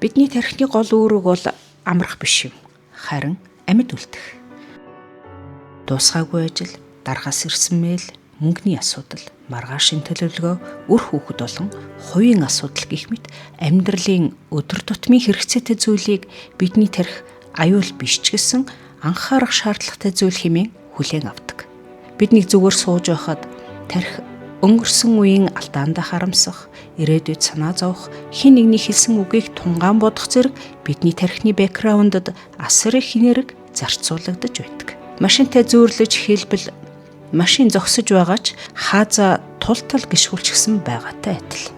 Бидний тархины гол үүрэг бол амрах биш юм. Харин амьд үлдэх. Дуусгаагүй ажил, даргаас ирсэн мэйл, мөнгөний асуудал, маргаашийн төлөвлөгөө, үр хүүхэд болон хувийн асуудал гэх мэт амьдралын өдөр тутмын хэрэгцээтэй зүйлийг бидний тархи аюул биш ч гэсэн анхаарах шаардлагатай зүйл хэмээн хүлээн авдаг. Бидний зүгээр сууж байхад тархи өнгөрсөн үеийн алдаандаа харамсах, ирээдүйд санаа зовох, хэн нэгний хэлсэн үгийг тунгаан бодох зэрэг бидний тархины бэкграундад асар их энерги зарцуулагдаж байдаг. Машинтай зөөрлөж хэлбэл машин зогсож байгаа ч хаазаа тул гიშгүүлчихсэн байгаатай адил.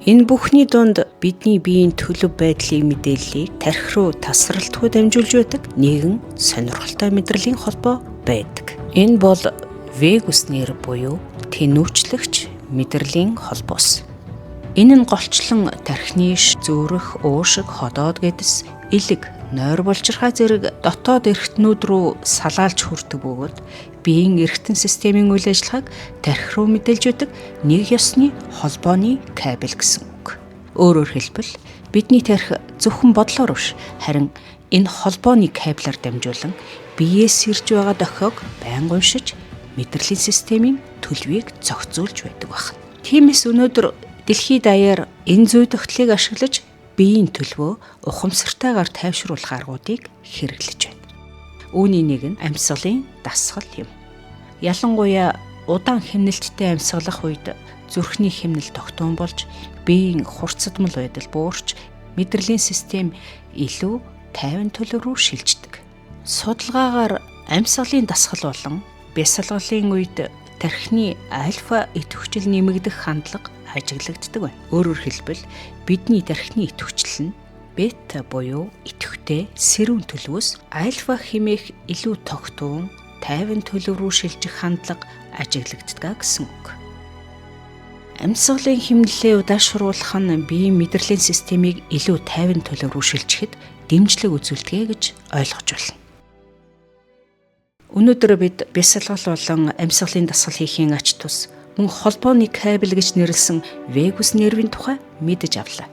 Энэ бүхний дунд бидний биеийн төлөв байдлын мэдээллийг тархи руу тасралтгүй дамжуулж байдаг нэгэн сонирхолтой мэдрэлийн холбоо байдаг. Энэ бол вегус нерв буюу тэнүүчлэгч мэдрэлийн холбоос. Энэ нь голчлон тархины зөөрөх, уушиг, ходоод гэдэс, элэг, нойр булчирхай зэрэг дотоод эргэтнүүд рүү салаалж хүрдэг бөгөөд биеийн эргэтэн системийн үйл ажиллагааг тархи руу мэдээлж өгдөг нэг ёсны холбооны кабель гэсэн үг. Өөрөөр хэлбэл бидний тархи зөвхөн бодлоор биш, харин энэ холбооны кабелаар дамжуулан биеэс ирж байгаа дохиог байнга уншиж мэдрэлийн системийн төлөвийг зохицуулж байдаг байна. Тиймээс өнөөдөр дэлхийд даяар энэ зүй тогтлыг ашиглаж биеийн төлөвөө ухамсартайгаар тайвшруулах аргуудыг хэрэглэж байна. Үүний нэг нь амьсгалын дасгал юм. Ялангуяа удаан хэмнэлттэй амьсгалах үед зүрхний хэмнэл тогтмол болж биеийн хурцдмал байдал буурч мэдрэлийн систем илүү тайван төлөв рүү шилждэг. Судалгаагаар амьсгалын дасгал болон бясалгалын үед тархины альфа идэвхжил нэмэгдэх хандлага ажиглагддаг байна. Өөрөөр хэлбэл бидний тархины идэвхжил нь бета буюу идэвхтэй сэрүүн төлөвөөс альфа хэмээх илүү тогтвон тайван төлөв рүү шилжих хандлага ажиглагддаг гэсэн үг. Амьсгалын хэмнэлээ удаашруулах нь биеийн мэдрэлийн системийг илүү тайван төлөв рүү шилжихэд дэмжлэг үзүүлдэг гэж ойлгож байна. Өнөөдөр бид бясалгал болон амьсгалын дасгал хийхийн ач тус мөн холбооны кабель гэж нэрлсэн вегус нервийн тухай мэдэж авлаа.